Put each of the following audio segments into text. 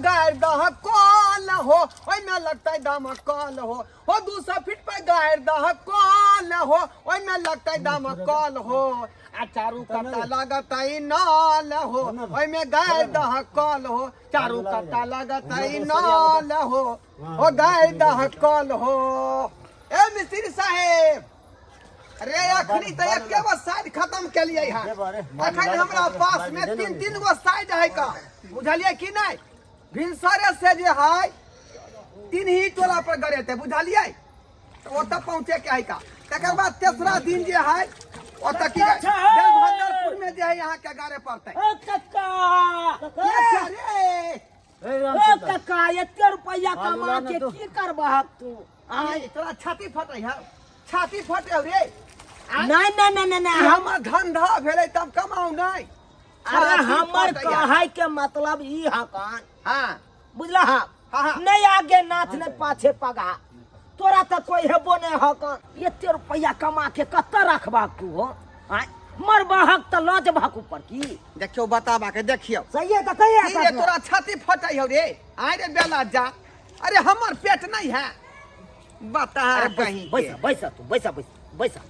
गाड़ दह कॉल हो ओई में लगता है दमकल हो 200 फीट पे गाड़ दह कॉल हो ओई में लगता है दमकल हो आ चारू कट्टा लगता है नाल हो ओई में गाड़ दह कॉल हो चारू कट्टा लगता है नाल हो गाड़ दह कॉल हो ए मिस्त्री साहेब अरे अखनी तो एक गो साइड खत्म के लिए है अखन हमरा पास में तीन गो साइड है का बुझलिए कि नहीं भिनसरे से जे है 3 ही टोला पर गड़े थे बुझलिए तो ओतऽ पहुंचे के है का तकर बाद तेसरा दिन जे है ओतऽ की देवभद्रपुर में जे है यहाँ के गाड़े पड़ते ओ कक्का अरे ओ कक्का एते रुपया कमा के की करबह तू आई तोरा छाती फटे है छाती फटे रे नहीं हमर धंधा भेले तब कमाऊ नहीं अरे हमर कहै के मतलब ई हकान हां बुझला हां नहीं आगे नाथ ने पाछे पगा तोरा त कोई हेबो नहीं हकान एते रुपया कमा के कत्ता रखबा तू हो आय मर बहक त लज भक ऊपर की देखियो बताबा के देखियो सही है त कहिया ये तोरा छाती फटै हो रे आय रे बेला जा अरे हमर पेट नहीं है बता कहीं बैसा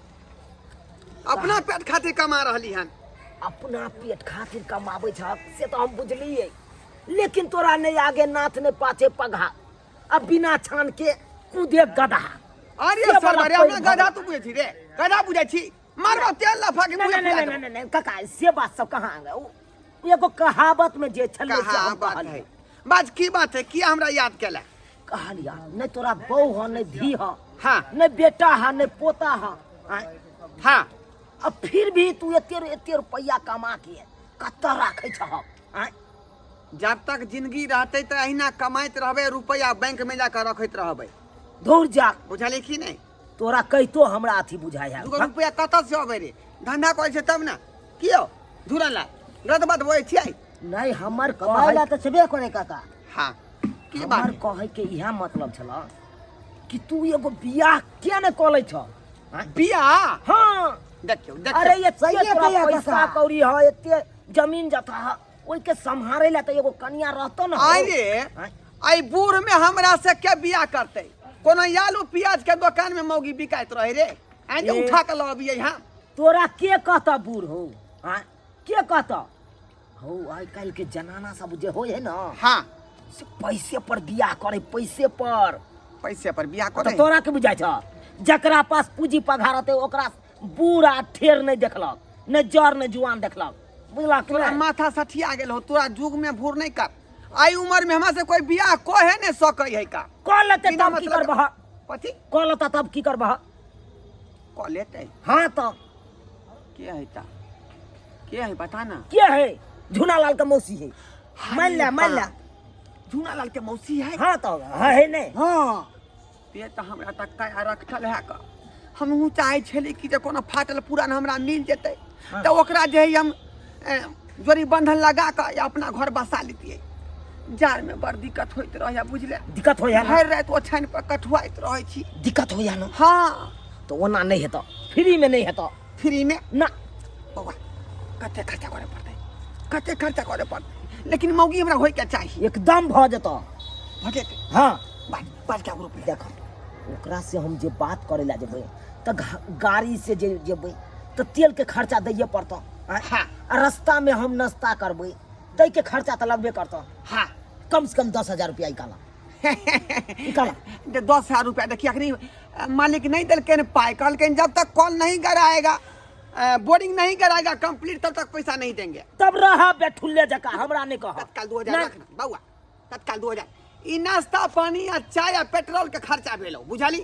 अपना पेट खातिर कमा रहली हन अपना पेट खातिर कमाबै छ से तो हम बुझलिए लेकिन तोरा नहीं आगे नाथ ने पाछे पगा अब बिना छान के कूदे गधा अरे सर अरे हमरा गधा तू बुझै छी रे गधा बुझै छी मारबो तेल लफा के नहीं काका से बात सब कहां गए एगो कहावत में जे छले से हम कहलिए बात की बात है किया हमरा याद केला कहलिया नहीं तोरा बहू ह नहीं धी ह हां नहीं बेटा ह नहीं पोता ह हां अब फिर भी तू एते रुपया कमा के कत्ता राखै छ आय जब तक जिंदगी रहते तो अहिना कमाइत रहबे रुपया बैंक में जाकर रखैत रहबे दूर जा बुझलिए कि नहीं तोरा कहितो हमरा अथी बुझाय है 2 रुपया कत से अबे रे धंधा करे छै तब ना कियो धुरला गलत बात बोलै छियै नहीं हमर कहला त छबे करे काका हां की बात हमर कहै के इहा मतलब छला कि तू एगो बियाह किया न कलै छ बियाह हां देखियो अरे ये सही है पैसा कौड़ी है एते जमीन जथा है ओइ के संभारे ला त एगो कन्या रहतो न अरे आई बूढ़ में हमरा से के बियाह करते कोनो आलू प्याज के दुकान में मौगी बिकाइत रहे रे आ जे उठा के लबिए हां तोरा के कहता बूढ़ हो हां के कहता हो आई काल के जनाना सब जे होय है न हां से पैसे पर बियाह करे पैसे पर बियाह करे तोरा के बुझाय छ जकरा पास पूंजी पघारते ओकरा बूढ़ा ठेर नहीं देखलक न जर न जुआन देखलक बुझला तोरा माथा सठिया गेल हो तोरा जुग में भूर नहीं कर आई उम्र में हमरा से कोई बियाह कोहे ने सकै है का क लेते तब की करबह कथि क लेता तब की करबह क लेते हां तो के है ता के है बता ना के है झूनालाल का मौसी है मान ला झूनालाल के मौसी है हां तो है ने हां ते त हमरा तक का रखल है का हमहू चाहे छली कि जे कोनो फाटल पुरान हमरा मिल जेतै त ओकरा जे हम जोरी बंधन लगा के अपना घर बसा लेतिए जार में बड़ दिक्कत होइत रहया बुझले दिक्कत होया हर रात ओछान पर कठुआइत रहै छी दिक्कत होया न हां तो ओना नहीं हेतो फ्री में नहीं हेतो फ्री में ना बाबा कते खर्चा करे पड़ते लेकिन मौगी हमरा होय के चाहिए एकदम भ जतो भगे हां बात क्या ग्रुप देखो ओकरा से हम जे बात करे ला जेबै त गाड़ी से जे जेबै त तेल के खर्चा दैये पड़तो हां रास्ता में हम नाश्ता करबै तै के खर्चा त लगबे करतो हां कम से कम 10,000 रुपया निकाला 10,000 रुपया देखिए अखनी मालिक नहीं दिल के पाई कल के जब तक कॉल नहीं कराएगा बोर्डिंग नहीं कराएगा कंप्लीट तब तक पैसा नहीं देंगे तब रहा बेठुल्ले जका हमरा नहीं कह तत्काल 2000 रखना बाबूआ तत्काल 2000 ई नाश्ता पानी आ चाय आ पेट्रोल के खर्चा भेलो बुझाली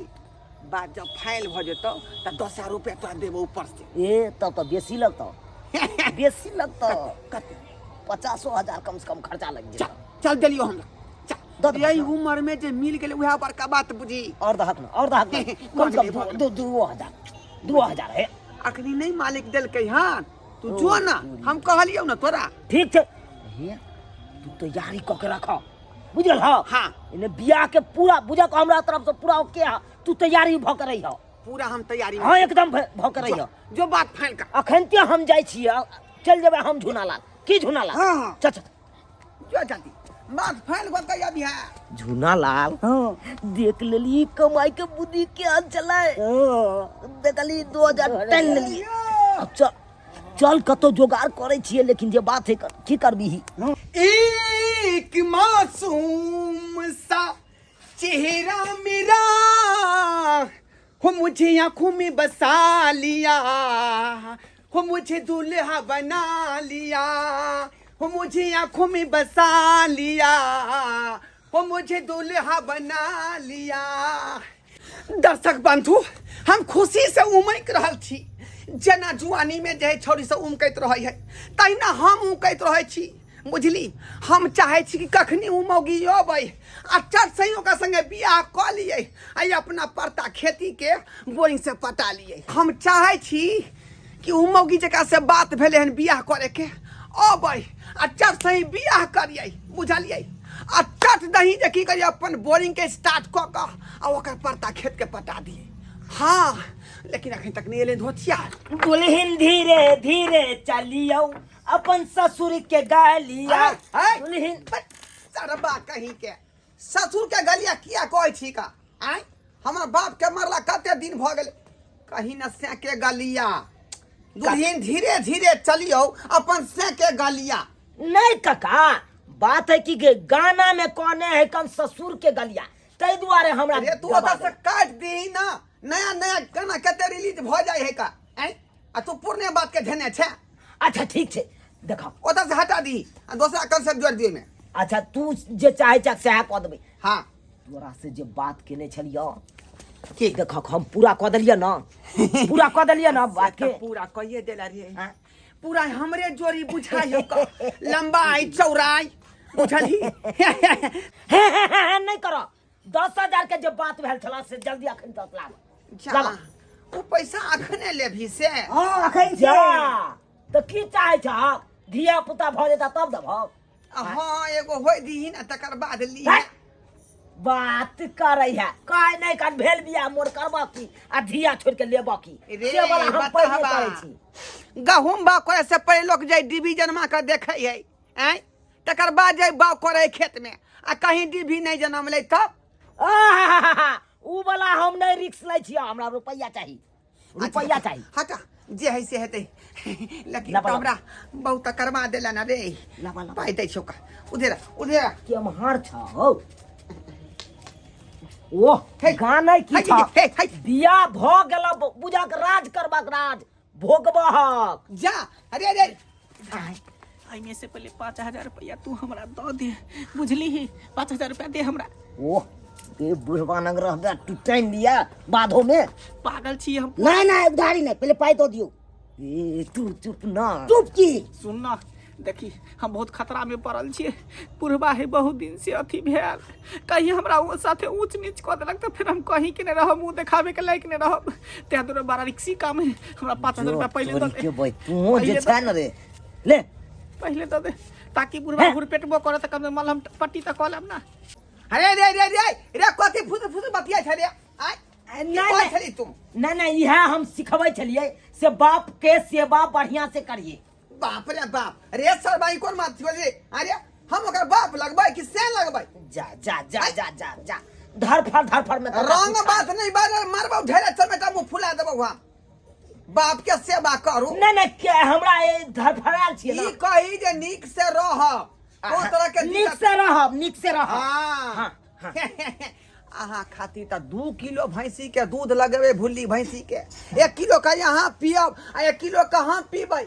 बात जब फाइल भ जेतो त 10,000 रुपया तोरा देबो ऊपर से ए तब तो बेसी लगतो 50,000 कम से कम खर्चा लग जेतो चल देलियो हमरा यही उम्र में जे मिल गेले उहा बड़का बात बुझी और दहक कम से कम 2,000 है अखनी नहीं मालिक दिल के हां तू जो ना हम कहलियो ना तोरा ठीक छे हे तू तैयारी क के रख बुझल हां इने बियाह के पूरा बुझा को हमरा तरफ से पूरा ओके है तू तैयारी भ के रही हो पूरा हम तैयारी हां एकदम भ के रही हो जो बात फाइल का अखनते हम जाई छी चल जेबे हम झुनालाल की झुनालाल हां चल जो जाती बात फैल गो कहिया बिहा झूना लाल देख लेली कमाई के बुद्धि क्या चलाए देखली 2010 लेली अब चल चल कतो जोगाड़ करे छिए लेकिन जे बात है की करबी एक मासूम सा चेहरा मेरा हो मुझे आंखों में बसा लिया हो मुझे दूल्हा बना लिया हो मुझे आंखों में बसा लिया हो मुझे दूल्हा बना लिया। दर्शक बंधु हम खुशी से उमक रहल छी जना जुआनी में जे छोरी से उमकैत रहे है तहिना हम उमकैत रहे छी बुझली। हम चाहे छी कि कखनी उमौगी अबै आ चट सही ओकरा संगे बियाह क लिये आ अपना परता खेती के बोरिंग से पटा लिये। हम चाहे छी कि उमौगी जकरा से बात भेले हन बियाह करे के अबै आ चट सही बियाह करियै बुझलियै आ चट दही जे की करियै अपन बोरिंग के स्टार्ट क क आ ओकर परता खेत के पटा दिए। हाँ लेकिन अखन तक नहीं एले धोतिया। दुल्हन धीरे धीरे चलियो अपन ससुर के गालिया दुल्हन सरबा कहीं के ससुर के गलिया किया कहै छी का आय हमर बाप के मरला कते दिन भ गेल कहीं न से के गलिया। दुल्हन धीरे धीरे चलियो अपन से के गलिया। नहीं काका बात है कि गाना में कौने है कम ससुर के गलिया तै दुआरे हमरा अरे तू ओता से काट दी ना नया नया गाना कते रिलीज भ जाय है का आय आ तू पुरने बात के धने छे। अच्छा ठीक छे देखो ओता से हटा दी आ दूसरा कंसेप्ट जोड़ दिए में। अच्छा तू जे चाहे छ से क देबे। हां तोरा से जे बात केने छलियो के देखो हम पूरा क देलिए ना पूरा क देलिए ना बात के पूरा कहिए देला रे पूरा हमरे जोड़ी बुझाइयो का लंबाई चौड़ाई बुझली नहीं करो 10,000 के जो बात भेल छला से जल्दी अखन तक लाब ओ पैसा अखने लेभी से। हां अखन जा तो की चाहे छ धिया पुता भ जेता तब देबो। हां एगो होय दीही ना तकर बाद ली बात करे है काय नहीं कर भेल बिया मोर करबा की आ धिया छोड़ के लेबा की से वाला हम पहिले करे छी। गहुम बा करे से पहिले लोग जाय डिवीजन मा के देखे है हैं तकर बाद जाय बाव करे खेत में आ कहीं डिवी नहीं जन्म ले तब ऊ वाला हम नहीं रिस्क लै छी हमरा रुपया चाहिए रुपया चाहिए। हटा जे है से हेते लेकिन हमरा बहुत करवा देला ना रे पाई दै छोका उधर उधर के महार छ हो ओ गाना की था बिया भ गेला बुझा के राज करबाक राज भोगबहक जा। अरे अरे आई में से पहले 5,000 रुपया तू हमरा दो दे बुझली ही 5,000 रुपया दे हमरा। ओ ए बुढ़वा नग रहबे तू टाइम लिया बाधो में पागल छी हम। नहीं उधारी नहीं पहले पाई तो दियो। ए तू चुप ना चुप की सुन ना देखी हम बहुत खतरा में पड़ल छी पुरबा है बहुत दिन से अथी भेल कहीं हमरा वो साथे ऊंच नीच क देलक तो फिर हम कहीं के नहीं रहब मुंह देखावे के लायक नहीं रहब ते दूर बड़ा रिक्सी काम है हमरा 5,000 रुपया पहले दे के भाई तू जे छ न रे ले पहले दे ताकि पुरबा घुर पेटबो करे त कम मलहम पट्टी त कलम ना। अरे रे रे रे रे कथि फुस फुस बतिया छ रे आय नहीं छली तुम नहीं यह हम सिखबै छलिए से बाप के सेवा बढ़िया से करिए। बाप रे बाप रे सरबाई कोन बात छियो रे अरे हम ओकर बाप लगबै कि से लगबै जा जा जा जा जा जा धर में रंग बात नहीं बार मारबौ ढेरे चमेटा मुंह फुला देबौ हम बाप के सेवा करू नहीं के हमरा ए धर फराल छिए ई कही जे नीक से रह को तरह के नीक से रह हां आहा खातिर त 2 किलो भैंसी के दूध लगेबे भुल्ली भैंसी के 1 किलो का यहाँ पियब आ 1 किलो कहाँ पीबै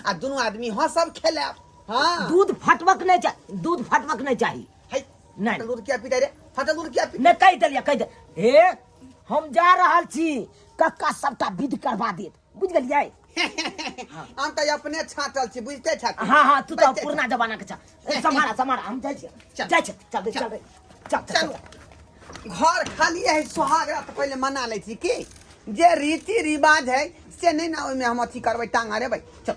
आ दोनों आदमी हंसब खेलब। हां दूध फटवक नहीं चाहिए नहीं दूध क्या पीते रे फटल दूध क्या पी नहीं कह दे हे हम जा रहल छी कक्का सबटा विध करवा देत बुझ गेलियै। हम त अपने छाटल छी बुझते छाट। हां तू तो पुराना जमाना के छ समारा हम जाय छी चल घर खाली है सुहाग रात पहले मना ले छी की जे रीति रिवाज है से नहीं ना ओमे हम अथी करबै टांगा रे भाई चल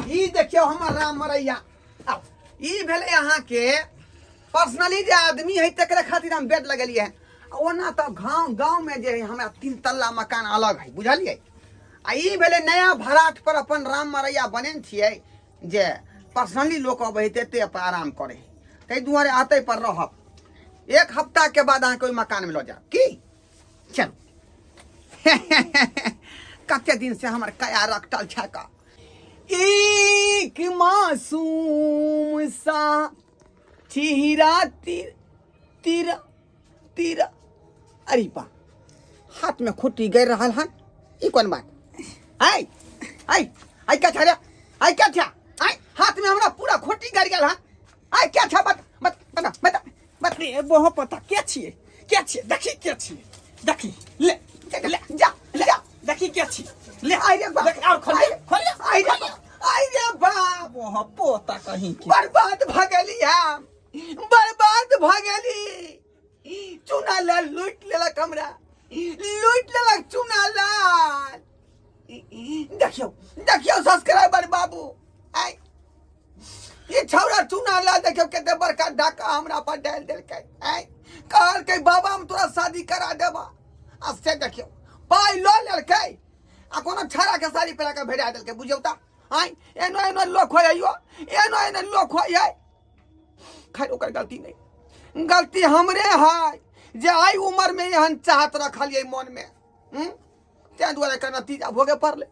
ई देखियो हमर राम मरैया अब ई भेले यहाँ के पर्सनली जे आदमी है तकरे खातिर हम बेड लगलिए है ओना तो गांव में जे हमरा 3 तल्ला मकान अलग है बुझलिए आ ई भेले नया भराट पर अपन राम मरैया बनेन छिए जे पर्सनली लोग अब हेते पर आराम करे ताहि दुआरे आते पर रहब 1 हफ्ता के बाद अहाँ कोई मकान में लो जाओ की चल कते दिन से हमर काया रखटल छका एक मासूम सा चेहरा तीर अरे बा हाथ में खुटी गिर रहा हन ई कौन बात आई आई क्या था आई क्या था आई हाथ में हमरा पूरा खुटी गिर गेल हन आई क्या था बता रे बहुत पता क्या छिए देखी क्या छिए देखी ले जा देखी क्या छिए ले आई रे बा और खोल आई रे बाप वो पोता कहीं की बर्बाद भ गेली हम बर्बाद भ गेली चुना लाल लूट लेलक हमरा लूट लेलक चुना लाल देखियो सब्सक्राइबर बाबू आई ये छौरा चुना लाल देखियो केते बड़का डाका हमरा पर डाल देलकै आई कहल के बाबा हम तोरा शादी करा देबा आ से देखियो पाई लो लेलकै आ कोनो छाड़ा के साड़ी पहिरा के भेजा देलकै बुझियो त आई एनो लोक होइयो एनो लोक होइयो खैर ओकर गलती नहीं गलती हमरे है जे आई उम्र में एहन चाहत रखलिए मन में ते दुआरे के नतीजा भोगे पड़ले